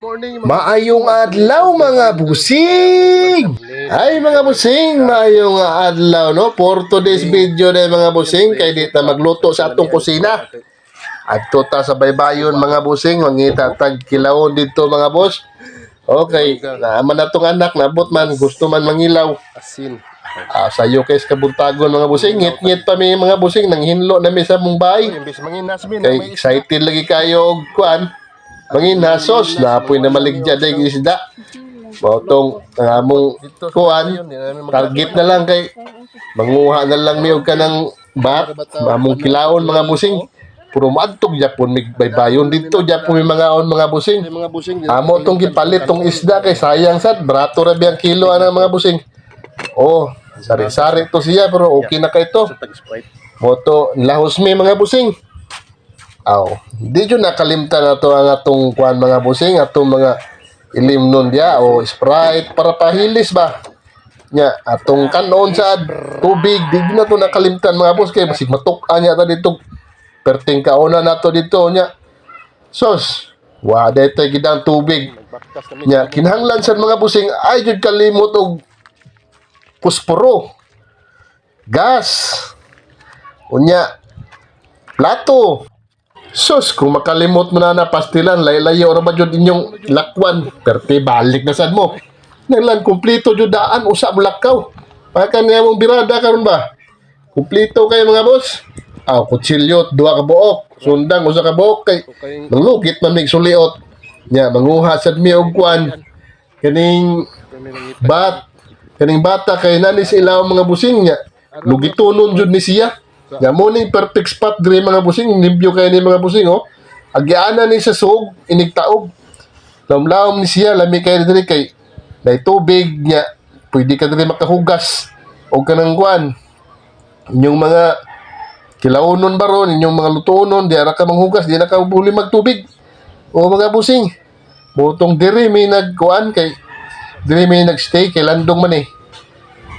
Maayong adlaw mga busing! Ay mga busing, maayong adlaw no. For today's video na mga busing, kay di ta magluto sa atong kusina. Adto ta sa baybayon mga busing, mangita tag kilawon dito mga boss. Okay, naaman na tong anak, nabot man, gusto man mangilaw. Sayo kay kabuntagon mga busing, ngit-ngit pa mi mga busing, nang hinlo na mi sa mong bahay. Kay excited lagi kayo og kuan. Manginasos, napoy na maligya dahil isda. Botong, among kuan, target na lang kay manguha na lang miyog ka ng bat, among kilaon mga busing. Puro maadtog Japon, may baybayon dito, Japon may mga on mga busing. Amo tong gipalit tong isda kay sayang sad, brato ra biyang kilo ana mga busing. Oh, sari-sari to siya pero okay na kay to. Moto, lahos mi mga busing. Di yun nakalimtan na to ang atong kuan mga busing, atong mga ilim nun dia o Sprite para pahilis ba nya atong kanon sa tubig. Di yun na to nakalimtan mga bus kay basig matuk-an nya ta dito perting kauna na to dito nya sos wa daytoy gidang tubig nya kinahanglan sad mga busing ay jud kalimot og pusporo, gas, unya plato. Sus, kung makalimot mo na pastilan, layo-layo ra ba jud inyong lakwan? Perte balik na sad mo. Naglan kumplito jud daan usa mo lakaw. Pagka niya mong birada karon ba? Kumplito kay mga boss. Kutsilyo duha ka buok, sundang usa ka buok kay manglugit man mig suliot. Nya manguha sad mi og kuan. Kaning bata kay nani sa ilaw mga busing nya. Lugitonon jud ni siya. Ya mo ning perfect spot dire mga busing, limpyo kay ni mga busing oh. Agiana ni sa sug, inigtaog. Lawom-lawom ni siya, lami kay dire kay nay tubig nya. Pwede ka dire makahugas o kanang kuan. Inyong mga kilawon baron, inyong mga lutonon, di ara ka manghugas, di na ka buli magtubig. O mga busing, butong dire may nagkuan kay dire may nagstay kay landong man eh.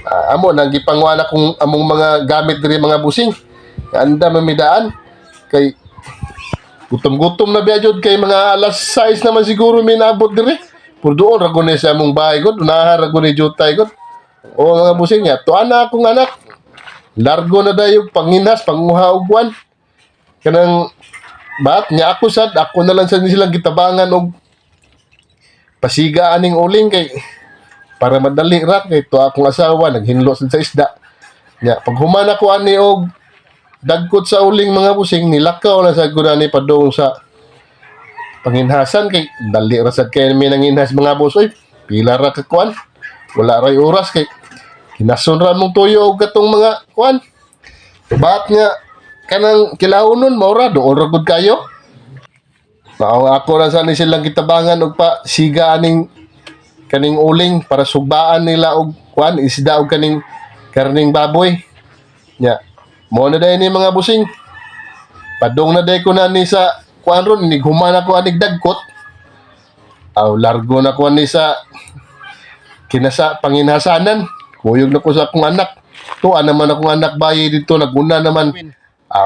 Amo nagipangwa na kung among mga gamit diri mga busing. Anda mamidaan kay gutom-gutom na biya kay mga alas 6 naman siguro may naabot diri. Pur doon ra guni sa among bahay gud, unahan ra guni jutay gud. O mga busing niya, to ana akong anak. Largo na dayo panginas, panguha og buwan. Kanang bat niya ako sad, ako na lang sad silang gitabangan og pasiga aning uling kay para madali ra kay to akong asawa naghinlo sa isda. Nya pag humana ko ani og dagkot sa uling mga busing nilakaw na sa gunani padung sa panginhasan kay dali ra sad kay may nanginhas mga boss oy. Pila ra ka kuan. Wala ray oras kay kinason ra mong tuyo og katong mga kuan. Bat nga kanang kilawon maura doon ra gud kayo. Mao ako ra sa ni silang gitabangan og pa siga aning kaning uling para sugbaan nila og kuan isda og kaning karning baboy nya mo na day ni mga busing padong na day ko na ni sa kuan ron inighuman ako anig dagkot largo na ko ni sa kinasa panginhasanan kuyog na ko sa akong anak tuan naman akong anak bayi dito naguna naman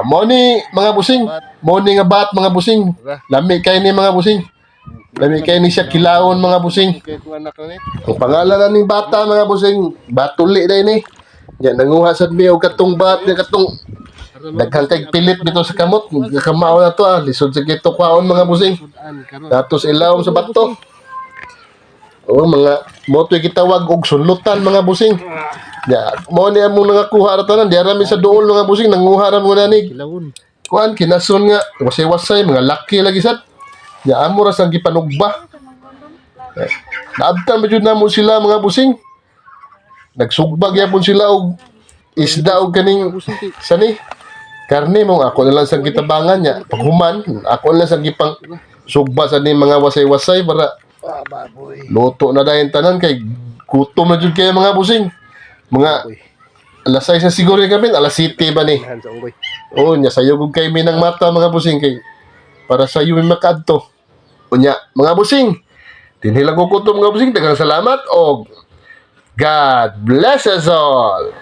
mo ni mga busing mo ni nga bat mga busing lami kay ni mga busing lami kay ni siya kilaon mga busing. Ang pangalan na ning bata mga busing, Batuli day ni. Yan nanguha sad mi og katong bat nga katong daghang kay pilit bitaw sa kamot. Kamao na to lisod sa gito kwaon mga busing. Datos ilawom sa bato. Mga motoy gitawag og sulutan mga busing. Ya, mo ni among nangakuha ra tanan, di ara mi sa duol mga busing nanguha ra mo na ni. Kuan kinason nga wasay-wasay mga laki lagi sad. Ya amo ra sang gipanugba. Naabtan ba jud namo sila mga busing? Nagsugbag yapon sila og isda og kaning sani. Karne mo ako na lang sang gitabangan niya. Paghuman ako na lang sang gipang sugba sa ni mga wasay-wasay para luto na dayon tanan kay gutom na jud kay mga busing. Mga alas 6 na siguro kami, alas 7 ba ni? Nya sayo gud kay minang mata mga busing kay para sa iyo makadto. Unya, mga busing, dinhilang ko kutom mga busing, daghang salamat og God bless us all.